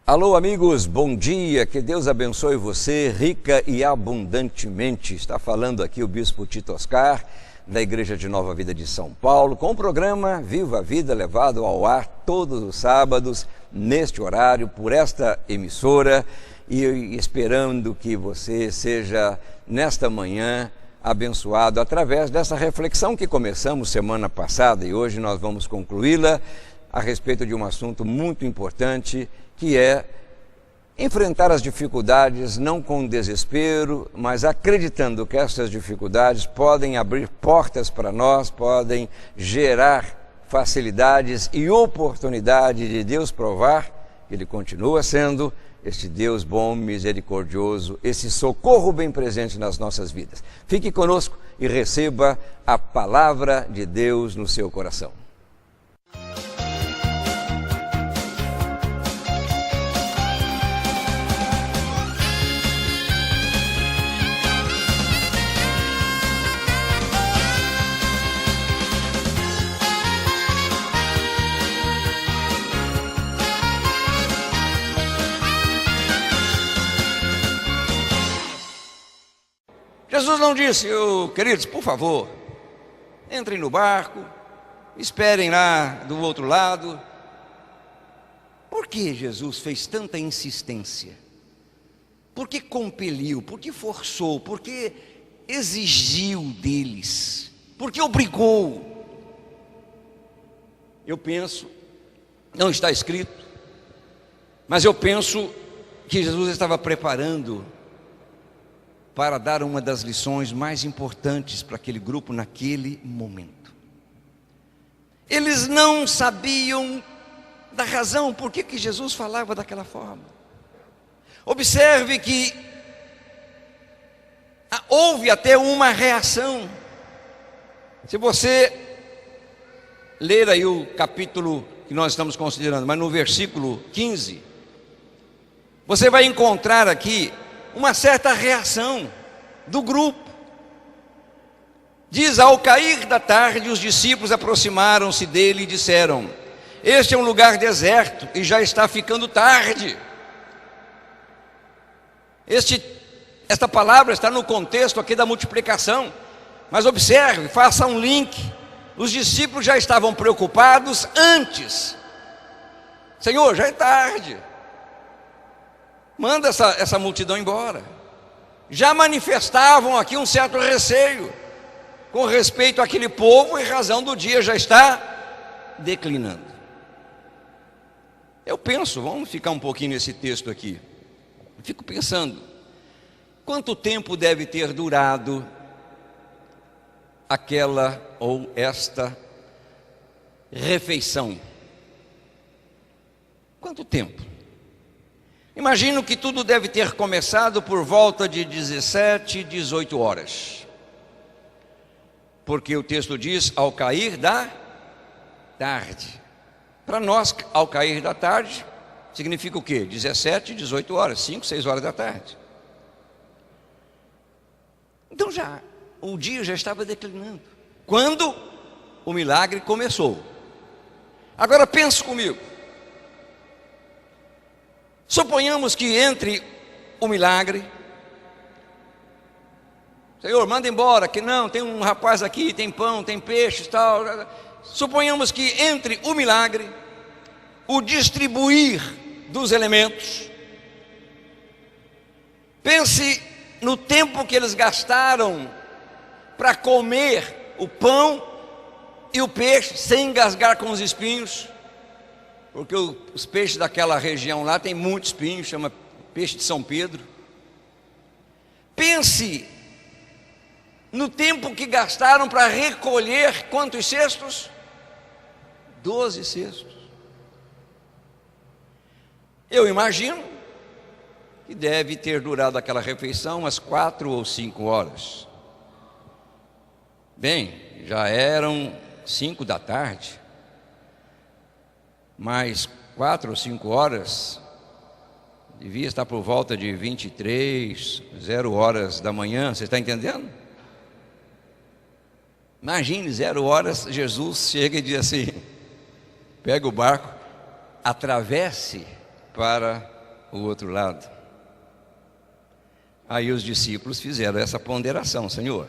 Alô amigos, bom dia, que Deus abençoe você rica e abundantemente. Está falando aqui o Bispo Tito Oscar, da Igreja de Nova Vida de São Paulo, com o programa Viva a Vida, levado ao ar todos os sábados, neste horário, por esta emissora, e esperando que você seja, nesta manhã, abençoado através dessa reflexão que começamos semana passada e hoje nós vamos concluí-la a respeito de um assunto muito importante, que é enfrentar as dificuldades não com desespero, mas acreditando que essas dificuldades podem abrir portas para nós, podem gerar facilidades e oportunidade de Deus provar que Ele continua sendo este Deus bom, misericordioso, esse socorro bem presente nas nossas vidas. Fique conosco e receba a palavra de Deus no seu coração. Jesus não disse, queridos, por favor, entrem no barco, esperem lá do outro lado. Por que Jesus fez tanta insistência? Por que compeliu? Por que forçou? Por que exigiu deles? Por que obrigou? Eu penso, não está escrito, mas eu penso que Jesus estava preparando para dar uma das lições mais importantes para aquele grupo naquele momento. Eles não sabiam da razão por que Jesus falava daquela forma. Observe que houve até uma reação. Se você ler aí o capítulo que nós estamos considerando, mas no versículo 15, você vai encontrar aqui uma certa reação do grupo. Diz, ao cair da tarde, os discípulos aproximaram-se dele e disseram, este é um lugar deserto e já está ficando tarde. Esta palavra está no contexto aqui da multiplicação, mas observe, faça um link. Os discípulos já estavam preocupados antes. Senhor, já é tarde, manda essa multidão embora. Já manifestavam aqui um certo receio com respeito àquele povo, em razão do dia já está declinando. Eu penso, vamos ficar um pouquinho nesse texto aqui. Eu fico pensando, quanto tempo deve ter durado aquela ou esta refeição? Quanto tempo? Imagino que tudo deve ter começado por volta de 17, 18 horas. Porque o texto diz, ao cair da tarde. Para nós, ao cair da tarde, significa o quê? 17, 18 horas, 5, 6 horas da tarde. Então o dia já estava declinando, quando o milagre começou. Agora pense comigo. Suponhamos que entre o milagre, Senhor, manda embora, que não, tem um rapaz aqui, tem pão, tem peixe e tal. Suponhamos que entre o milagre, o distribuir dos elementos, pense no tempo que eles gastaram para comer o pão e o peixe sem engasgar com os espinhos. Porque os peixes daquela região lá tem muito espinho, chama peixe de São Pedro. Pense no tempo que gastaram para recolher quantos cestos? 12 cestos. Eu imagino que deve ter durado aquela refeição umas 4 ou 5 horas. Bem, já eram 5 da tarde. Mais 4 ou 5 horas, devia estar por volta de 23, 0 horas da manhã, você está entendendo? Imagine, 0 horas, Jesus chega e diz assim, pega o barco, atravesse para o outro lado. Aí os discípulos fizeram essa ponderação: Senhor,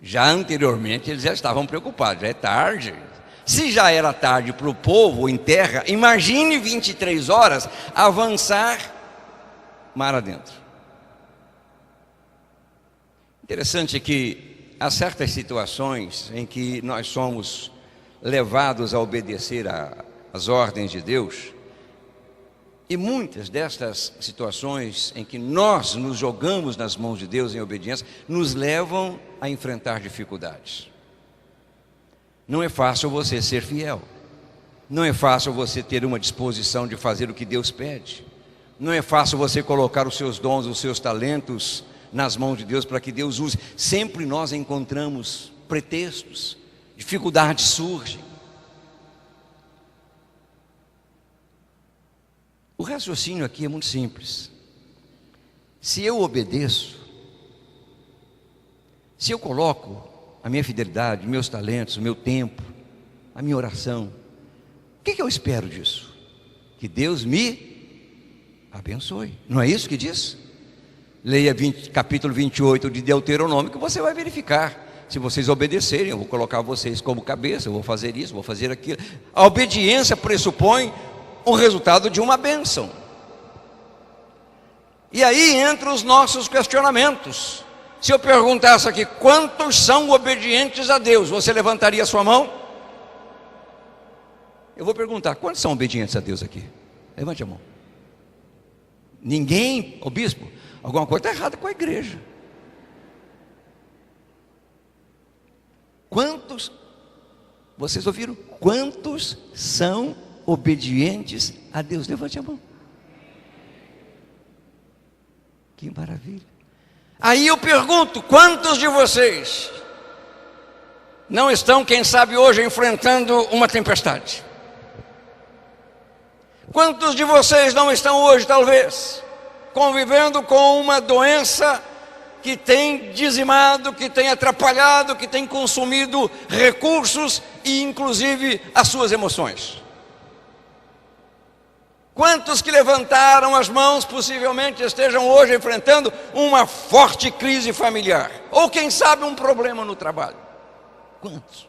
já anteriormente eles já estavam preocupados, já é tarde. Se já era tarde para o povo em terra, imagine 23 horas avançar mar adentro. Interessante que há certas situações em que nós somos levados a obedecer às ordens de Deus, e muitas destas situações em que nós nos jogamos nas mãos de Deus em obediência, nos levam a enfrentar dificuldades. Não é fácil você ser fiel, não é fácil você ter uma disposição de fazer o que Deus pede, não é fácil você colocar os seus dons, os seus talentos nas mãos de Deus para que Deus use. Sempre nós encontramos pretextos, dificuldades surgem. O raciocínio aqui é muito simples. Se eu obedeço, se eu coloco a minha fidelidade, meus talentos, o meu tempo, a minha oração, o que eu espero disso? Que Deus me abençoe. Não é isso que diz? Leia capítulo 28 de Deuteronômio, que você vai verificar. Se vocês obedecerem, eu vou colocar vocês como cabeça, eu vou fazer isso, vou fazer aquilo. A obediência pressupõe o resultado de uma bênção. E aí entram os nossos questionamentos. Se eu perguntasse aqui, quantos são obedientes a Deus? Você levantaria a sua mão? Eu vou perguntar, quantos são obedientes a Deus aqui? Levante a mão. Ninguém, ô bispo, alguma coisa está errada com a igreja. Quantos, vocês ouviram? Quantos são obedientes a Deus? Levante a mão. Que maravilha. Aí eu pergunto, quantos de vocês não estão, quem sabe hoje, enfrentando uma tempestade? Quantos de vocês não estão hoje, talvez, convivendo com uma doença que tem dizimado, que tem atrapalhado, que tem consumido recursos e inclusive as suas emoções? Quantos que levantaram as mãos possivelmente estejam hoje enfrentando uma forte crise familiar? Ou quem sabe um problema no trabalho? Quantos?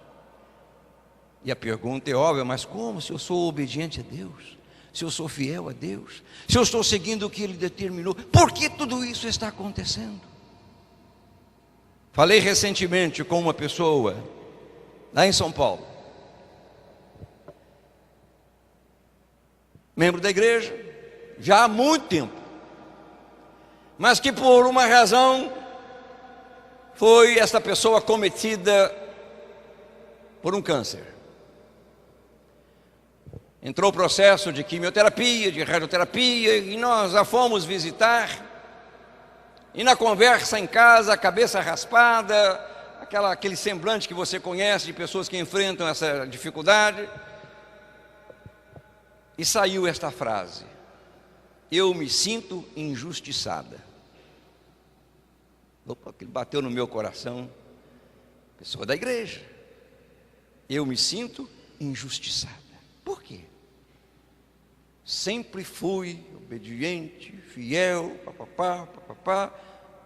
E a pergunta é óbvia, mas como? Se eu sou obediente a Deus, se eu sou fiel a Deus, se eu estou seguindo o que Ele determinou, por que tudo isso está acontecendo? Falei recentemente com uma pessoa lá em São Paulo, membro da igreja, já há muito tempo, mas que por uma razão foi esta pessoa acometida por um câncer. Entrou o processo de quimioterapia, de radioterapia, e nós a fomos visitar, e na conversa em casa, a cabeça raspada, aquele semblante que você conhece de pessoas que enfrentam essa dificuldade. E saiu esta frase: eu me sinto injustiçada. Opa, aquilo bateu no meu coração. Pessoa da igreja. Eu me sinto injustiçada. Por quê? Sempre fui obediente, fiel, papapá, papapá.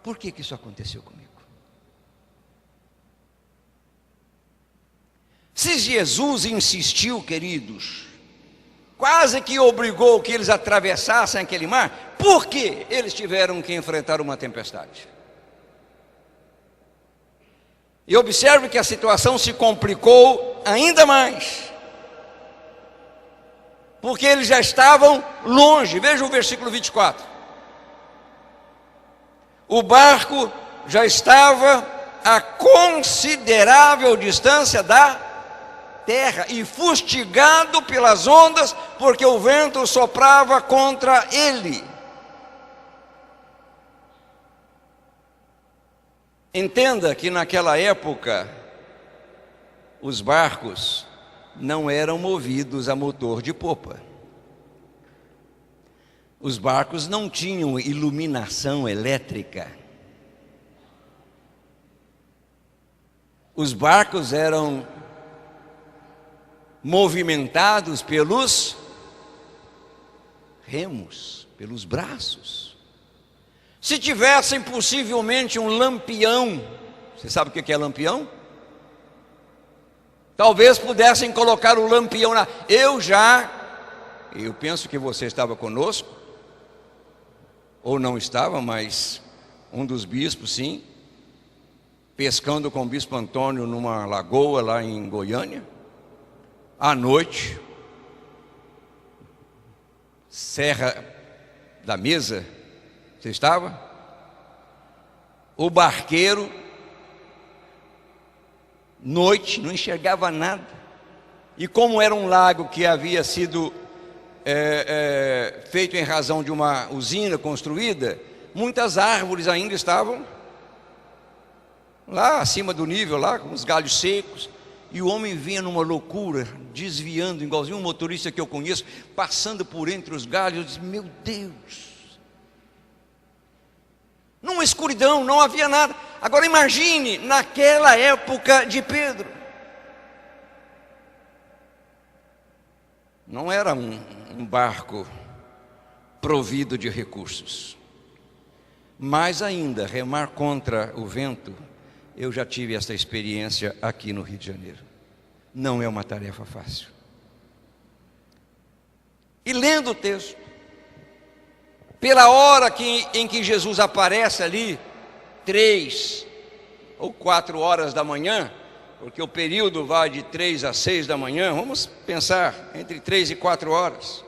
Por que isso aconteceu comigo? Se Jesus insistiu, queridos, quase que obrigou que eles atravessassem aquele mar, por que eles tiveram que enfrentar uma tempestade? E observe que a situação se complicou ainda mais, porque eles já estavam longe. Veja o versículo 24. O barco já estava a considerável distância da terra e fustigado pelas ondas, porque o vento soprava contra ele. Entenda que naquela época os barcos não eram movidos a motor de popa. Os barcos não tinham iluminação elétrica. Os barcos eram movimentados pelos remos, pelos braços. Se tivessem possivelmente um lampião, você sabe o que é lampião? Talvez pudessem colocar o lampião na... Eu penso que você estava conosco, ou não estava, mas um dos bispos, sim, pescando com o bispo Antônio numa lagoa lá em Goiânia, à noite, Serra da Mesa, você estava? O barqueiro, noite, não enxergava nada, e como era um lago que havia sido feito em razão de uma usina construída, muitas árvores ainda estavam lá acima do nível, lá com os galhos secos, e o homem vinha numa loucura, desviando, igualzinho um motorista que eu conheço, passando por entre os galhos. Eu disse: meu Deus, numa escuridão, não havia nada. Agora imagine, naquela época de Pedro, não era um barco provido de recursos, mais ainda, remar contra o vento. Eu já tive essa experiência aqui no Rio de Janeiro. Não é uma tarefa fácil. E lendo o texto, pela hora em que Jesus aparece ali, 3 ou 4 horas da manhã, porque o período vai de 3 a 6 da manhã, vamos pensar, entre 3 e 4 horas.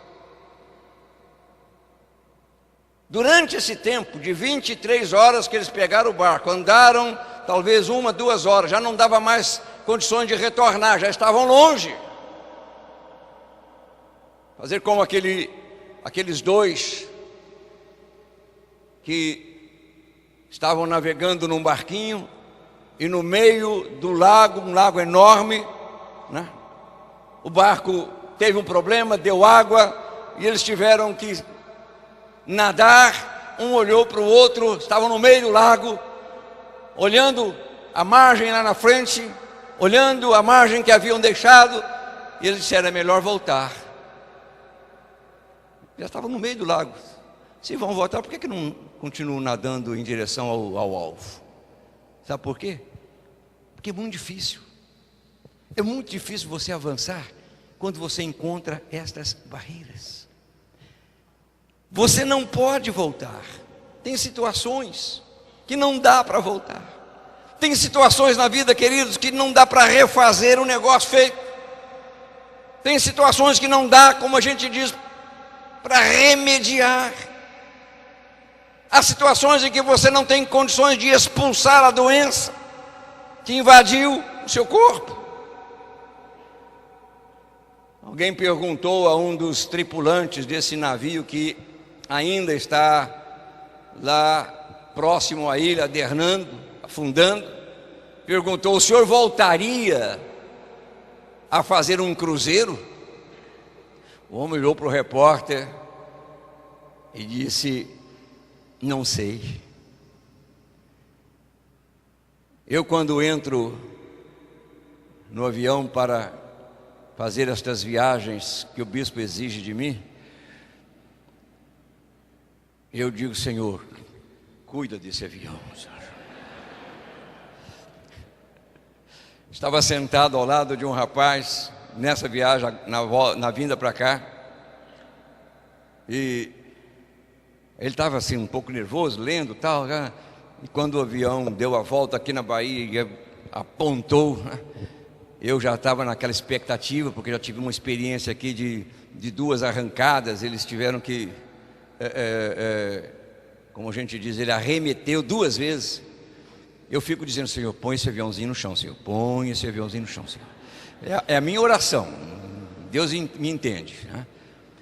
Durante esse tempo de 23 horas que eles pegaram o barco, andaram talvez 1, 2 horas, já não dava mais condições de retornar, já estavam longe. Fazer como aqueles dois que estavam navegando num barquinho, e no meio do lago, um lago enorme, né? O barco teve um problema, deu água, e eles tiveram que nadar. Um olhou para o outro, estavam no meio do lago, olhando a margem lá na frente, olhando a margem que haviam deixado, e eles disseram: é melhor voltar. Já estavam no meio do lago. Se vão voltar, por que não continuam nadando em direção ao alvo? Sabe por quê? Porque é muito difícil. É muito difícil você avançar quando você encontra estas barreiras. Você não pode voltar. Tem situações que não dá para voltar. Tem situações na vida, queridos, que não dá para refazer o negócio feito. Tem situações que não dá, como a gente diz, para remediar. Há situações em que você não tem condições de expulsar a doença que invadiu o seu corpo. Alguém perguntou a um dos tripulantes desse navio que ainda está lá próximo à ilha de Hernando, afundando, perguntou: o senhor voltaria a fazer um cruzeiro? O homem olhou para o repórter e disse: não sei. Eu, quando entro no avião para fazer estas viagens que o bispo exige de mim, eu digo: Senhor, cuida desse avião, Senhor. Estava sentado ao lado de um rapaz nessa viagem, na vinda para cá, e ele estava assim um pouco nervoso, lendo tal, né? E quando o avião deu a volta aqui na Bahia e apontou, né? Eu já estava naquela expectativa, porque já tive uma experiência aqui de 2 arrancadas. Eles tiveram que, como a gente diz, ele arremeteu 2 vezes. Eu fico dizendo: Senhor, põe esse aviãozinho no chão, Senhor, põe esse aviãozinho no chão, Senhor. É a minha oração, Deus me entende, né?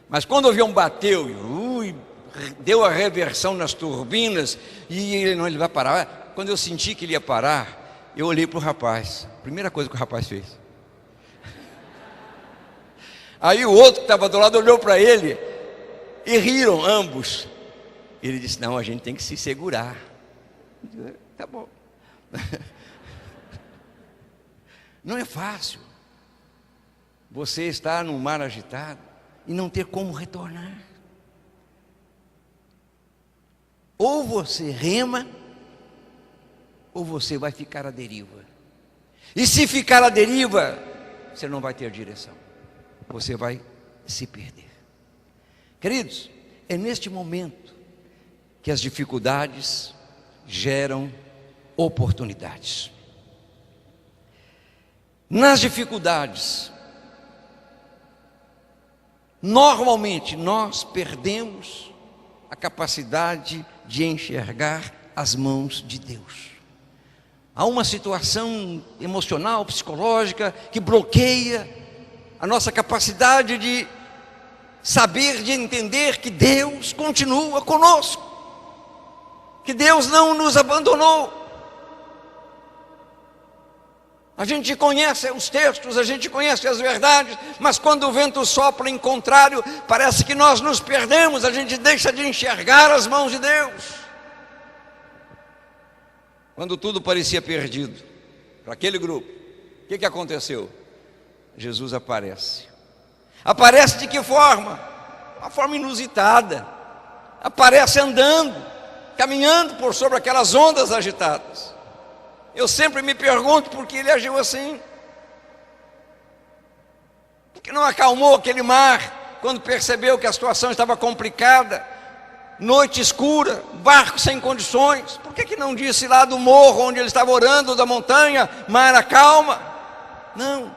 Mas quando o avião bateu, deu a reversão nas turbinas, e ele vai parar. Quando eu senti que ele ia parar, eu olhei para o rapaz. Primeira coisa que o rapaz fez. Aí o outro que estava do lado olhou para ele e riram ambos. Ele disse: não, a gente tem que se segurar. Tá bom. Não é fácil você estar num mar agitado e não ter como retornar. Ou você rema, ou você vai ficar à deriva. E se ficar à deriva, você não vai ter direção. Você vai se perder. Queridos, é neste momento que as dificuldades geram oportunidades. Nas dificuldades, normalmente nós perdemos a capacidade de enxergar as mãos de Deus. Há uma situação emocional, psicológica, que bloqueia a nossa capacidade de saber, de entender que Deus continua conosco, que Deus não nos abandonou. A gente conhece os textos, a gente conhece as verdades, mas quando o vento sopra em contrário, parece que nós nos perdemos, a gente deixa de enxergar as mãos de Deus. Quando tudo parecia perdido para aquele grupo, o que aconteceu? Jesus aparece. Aparece de que forma? Uma forma inusitada. Aparece andando, caminhando por sobre aquelas ondas agitadas. Eu sempre me pergunto por que ele agiu assim. Por que não acalmou aquele mar quando percebeu que a situação estava complicada? Noite escura, barco sem condições. Por que não disse lá do morro onde ele estava orando, da montanha, mar, acalma? Não,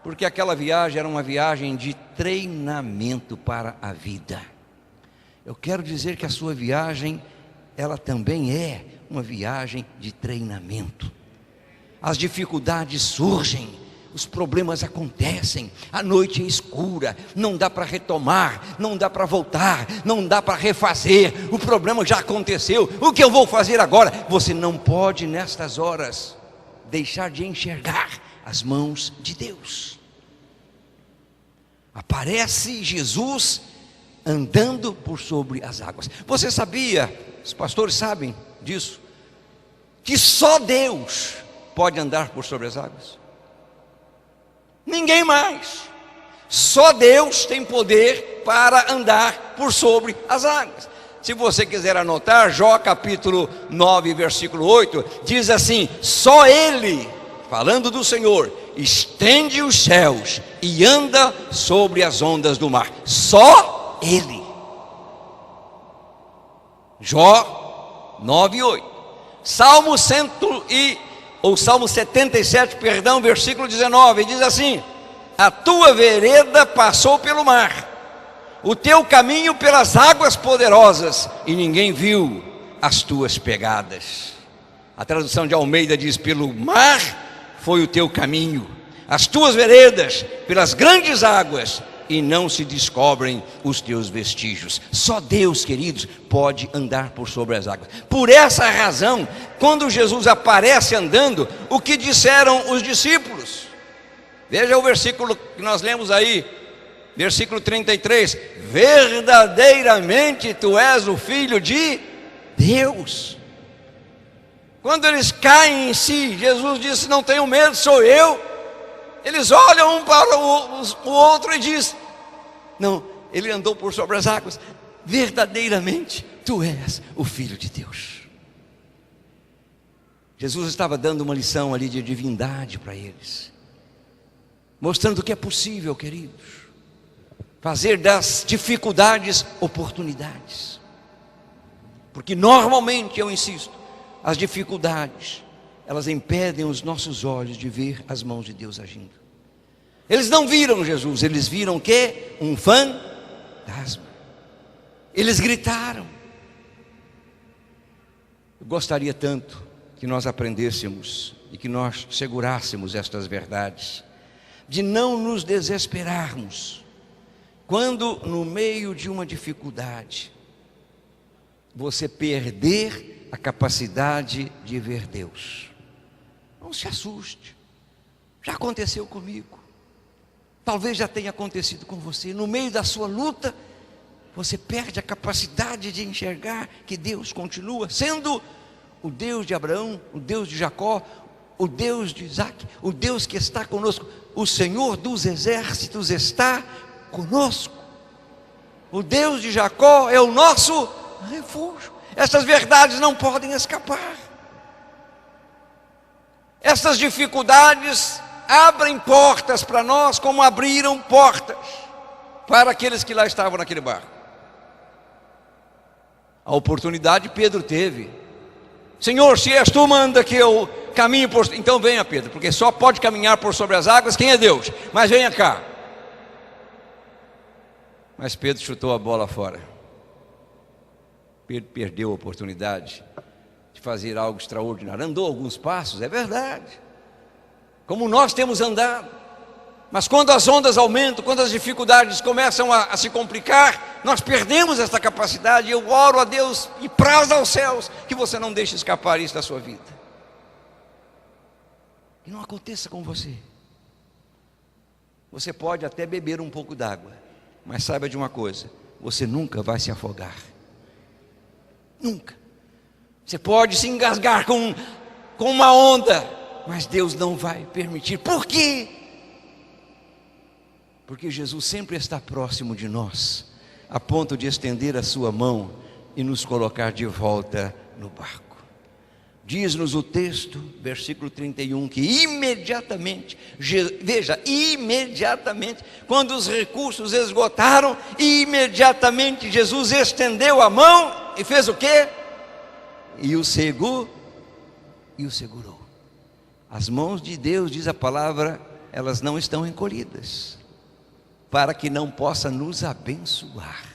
porque aquela viagem era uma viagem de treinamento para a vida. Eu quero dizer que a sua viagem, ela também é uma viagem de treinamento. As dificuldades surgem, os problemas acontecem, a noite é escura, não dá para retomar, não dá para voltar, não dá para refazer, o problema já aconteceu, o que eu vou fazer agora? Você não pode nestas horas deixar de enxergar as mãos de Deus. Aparece Jesus andando por sobre as águas. Você sabia, os pastores sabem disso, que só Deus pode andar por sobre as águas? Ninguém mais. Só Deus tem poder para andar por sobre as águas. Se você quiser anotar, Jó capítulo 9, versículo 8, diz assim: só Ele, falando do Senhor, estende os céus e anda sobre as ondas do mar. Só Ele. Jó 9, 8. Salmo 77, versículo 19, diz assim: a tua vereda passou pelo mar, o teu caminho pelas águas poderosas, e ninguém viu as tuas pegadas. A tradução de Almeida diz: pelo mar foi o teu caminho, as tuas veredas pelas grandes águas, e não se descobrem os teus vestígios. Só Deus, queridos, pode andar por sobre as águas. Por essa razão, quando Jesus aparece andando, o que disseram os discípulos? Veja o versículo que nós lemos aí, versículo 33: verdadeiramente tu és o Filho de Deus. Quando eles caem em si, Jesus disse: não tenham medo, sou eu. Eles olham um para o outro e dizem: não, ele andou por sobre as águas. Verdadeiramente tu és o Filho de Deus. Jesus estava dando uma lição ali de divindade para eles, mostrando que é possível, queridos, fazer das dificuldades oportunidades. Porque normalmente, eu insisto, as dificuldades, elas impedem os nossos olhos de ver as mãos de Deus agindo. Eles não viram Jesus, eles viram o quê? Um fantasma. Eles gritaram. Eu gostaria tanto que nós aprendêssemos e que nós segurássemos estas verdades, de não nos desesperarmos quando no meio de uma dificuldade você perder a capacidade de ver Deus. Não se assuste, já aconteceu comigo, talvez já tenha acontecido com você. No meio da sua luta, você perde a capacidade de enxergar que Deus continua sendo o Deus de Abraão, o Deus de Jacó, o Deus de Isaac, o Deus que está conosco. O Senhor dos exércitos está conosco. O Deus de Jacó é o nosso refúgio. Essas verdades não podem escapar. Essas dificuldades abrem portas para nós, como abriram portas para aqueles que lá estavam naquele barco. A oportunidade Pedro teve. Senhor, se és tu, manda que eu caminhe por... Então venha, Pedro, porque só pode caminhar por sobre as águas quem é Deus. Mas venha cá. Mas Pedro chutou a bola fora. Pedro perdeu a oportunidade de fazer algo extraordinário. Andou alguns passos, é verdade, como nós temos andado. Mas quando as ondas aumentam, quando as dificuldades começam a se complicar, nós perdemos essa capacidade. Eu oro a Deus e prazo aos céus que você não deixe escapar isso da sua vida. E não aconteça com você. Você pode até beber um pouco d'água, mas saiba de uma coisa: você nunca vai se afogar. Nunca. Você pode se engasgar com uma onda, mas Deus não vai permitir. Por quê? Porque Jesus sempre está próximo de nós, a ponto de estender a sua mão e nos colocar de volta no barco. Diz-nos o texto, versículo 31, que imediatamente, veja, imediatamente, quando os recursos esgotaram, imediatamente Jesus estendeu a mão e fez o quê? E o segurou. As mãos de Deus, diz a palavra, elas não estão encolhidas, para que não possa nos abençoar.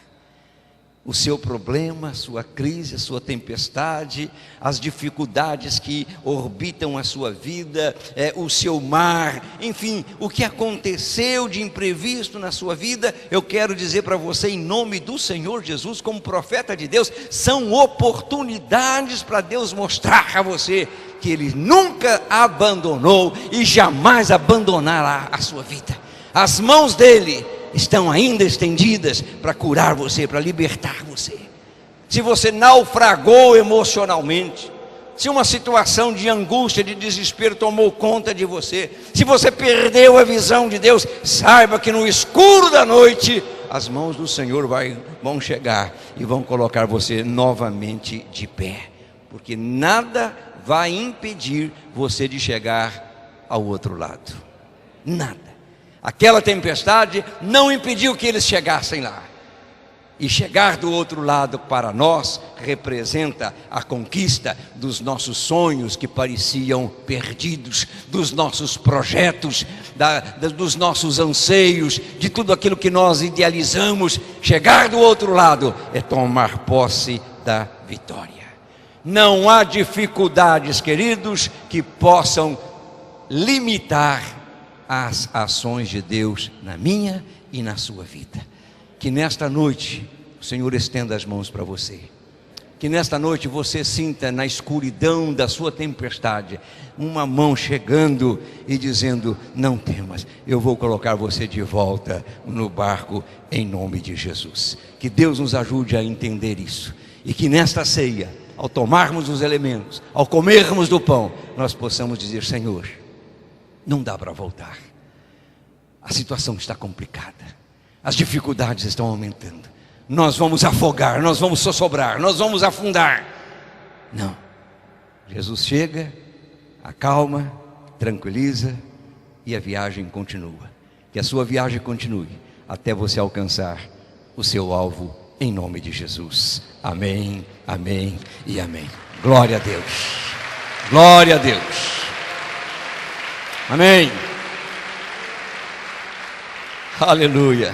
O seu problema, a sua crise, a sua tempestade, as dificuldades que orbitam a sua vida, o seu mar, enfim, o que aconteceu de imprevisto na sua vida, eu quero dizer para você, em nome do Senhor Jesus, como profeta de Deus, são oportunidades para Deus mostrar a você que Ele nunca abandonou e jamais abandonará a sua vida. As mãos dEle estão ainda estendidas para curar você, para libertar você. Se você naufragou emocionalmente, se uma situação de angústia, de desespero tomou conta de você, se você perdeu a visão de Deus, saiba que no escuro da noite as mãos do Senhor vão chegar e vão colocar você novamente de pé, porque nada vai impedir você de chegar ao outro lado. Nada. Aquela tempestade não impediu que eles chegassem lá. E chegar do outro lado para nós representa a conquista dos nossos sonhos que pareciam perdidos, dos nossos projetos, dos nossos anseios, de tudo aquilo que nós idealizamos. Chegar do outro lado é tomar posse da vitória. Não há dificuldades, queridos, que possam limitar as ações de Deus na minha e na sua vida. Que nesta noite o Senhor estenda as mãos para você. Que nesta noite você sinta na escuridão da sua tempestade uma mão chegando e dizendo: não temas, eu vou colocar você de volta no barco em nome de Jesus. Que Deus nos ajude a entender isso. E que nesta ceia, ao tomarmos os elementos, ao comermos do pão, nós possamos dizer: Senhor, não dá para voltar. A situação está complicada. As dificuldades estão aumentando. Nós vamos afogar, nós vamos sossobrar, nós vamos afundar. Não. Jesus chega, acalma, tranquiliza e a viagem continua. Que a sua viagem continue até você alcançar o seu alvo em nome de Jesus. Amém, amém e amém. Glória a Deus. Glória a Deus. Amém. Aleluia.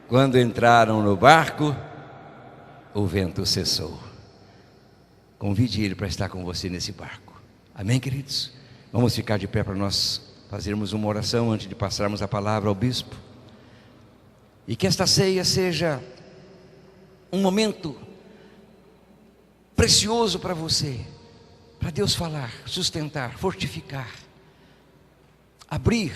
Quando entraram no barco, o vento cessou. Convide ele para estar com você nesse barco. Amém, queridos? Vamos ficar de pé para nós fazermos uma oração antes de passarmos a palavra ao bispo. E que esta ceia seja um momento precioso para você, para Deus falar, sustentar, fortificar, abrir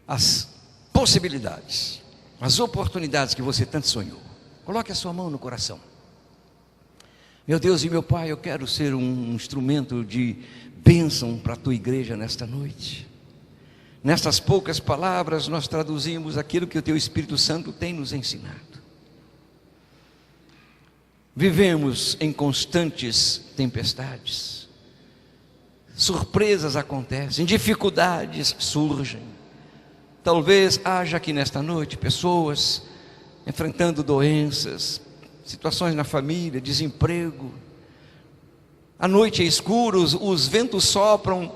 as possibilidades, as oportunidades que você tanto sonhou. Coloque a sua mão no coração. Meu Deus e meu Pai, eu quero ser um instrumento de bênção para a tua igreja nesta noite. Nestas poucas palavras nós traduzimos aquilo que o teu Espírito Santo tem nos ensinado. vivemos em constantes tempestades. Surpresas acontecem, dificuldades surgem. Talvez haja aqui nesta noite pessoas enfrentando doenças, situações na família, desemprego. A noite é escura, os ventos sopram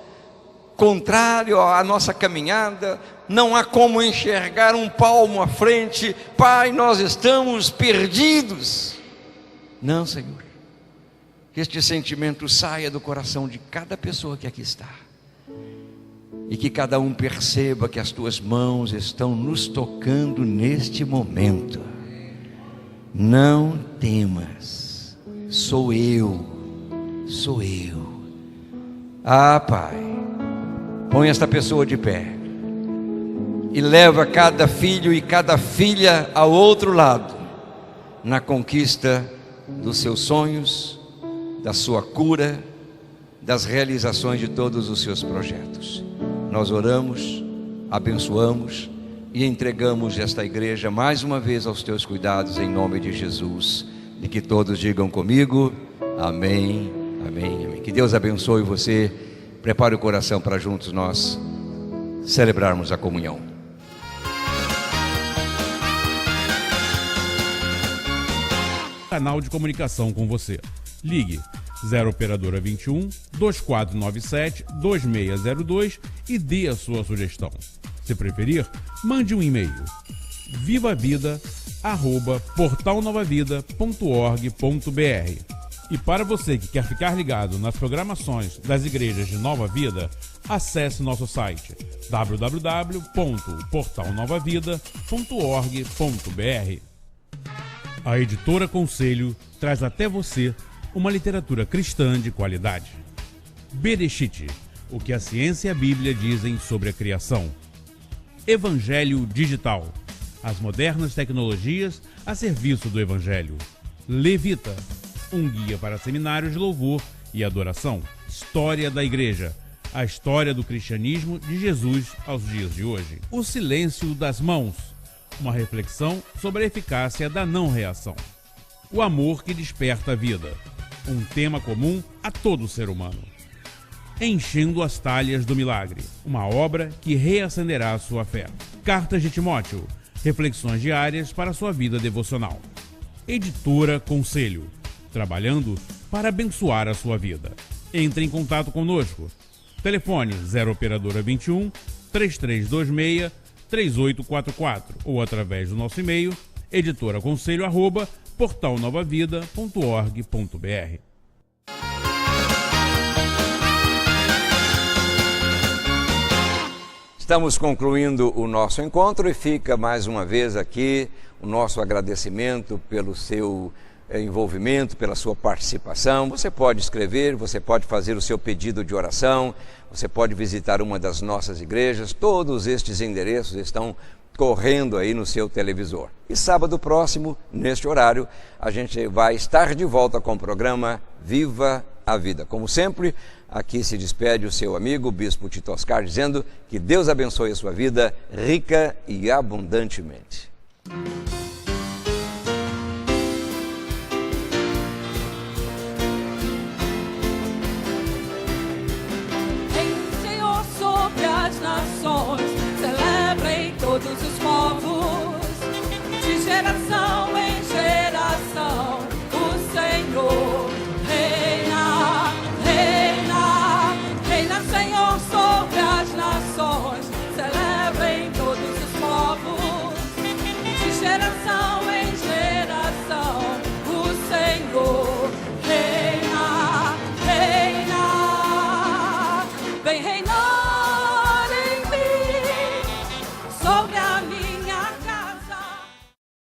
contrário à nossa caminhada, não há como enxergar um palmo à frente. Pai, nós estamos perdidos. Não, Senhor, que este sentimento saia do coração de cada pessoa que aqui está, e que cada um perceba que as tuas mãos estão nos tocando neste momento. Não temas, sou eu. Ah, Pai, põe esta pessoa de pé e leva cada filho e cada filha ao outro lado, na conquista dos seus sonhos, da sua cura, das realizações de todos os seus projetos. Nós oramos, abençoamos e entregamos esta igreja mais uma vez aos teus cuidados, em nome de Jesus. E que todos digam comigo, amém, amém, amém. Que Deus abençoe você. Prepare o coração para juntos nós celebrarmos a comunhão. Canal de comunicação com você. Ligue 0 operadora 21 2497 2602 e dê a sua sugestão. Se preferir, mande um e-mail: vivavida@portalnovavida.org.br. E para você que quer ficar ligado nas programações das igrejas de Nova Vida, acesse nosso site www.portalnovavida.org.br. A Editora Conselho traz até você uma literatura cristã de qualidade. Bereshit, o que a ciência e a Bíblia dizem sobre a criação. Evangelho Digital, as modernas tecnologias a serviço do Evangelho. Levita, um guia para seminários de louvor e adoração. História da Igreja, a história do cristianismo de Jesus aos dias de hoje. O Silêncio das Mãos, uma reflexão sobre a eficácia da não-reação. O amor que desperta a vida, um tema comum a todo ser humano. Enchendo as talhas do milagre, uma obra que reacenderá a sua fé. Cartas de Timóteo, reflexões diárias para a sua vida devocional. Editora Conselho, trabalhando para abençoar a sua vida. Entre em contato conosco. Telefone 0 operadora 21 3326 3844 ou através do nosso e-mail editoraconselho@portalnovavida.org.br. Estamos concluindo o nosso encontro e fica mais uma vez aqui o nosso agradecimento pelo seu envolvimento, pela sua participação. Você pode escrever, você pode fazer o seu pedido de oração, você pode visitar uma das nossas igrejas. Todos estes endereços estão correndo aí no seu televisor. E sábado próximo, neste horário, a gente vai estar de volta com o programa Viva a Vida. Como sempre, aqui se despede o seu amigo, o Bispo Tito Oscar, dizendo que Deus abençoe a sua vida rica e abundantemente. Nações, celebrem todos os povos, de geração em geração, o Senhor reina, reina, reina, Senhor, sobre as nações, celebrem todos os povos, de geração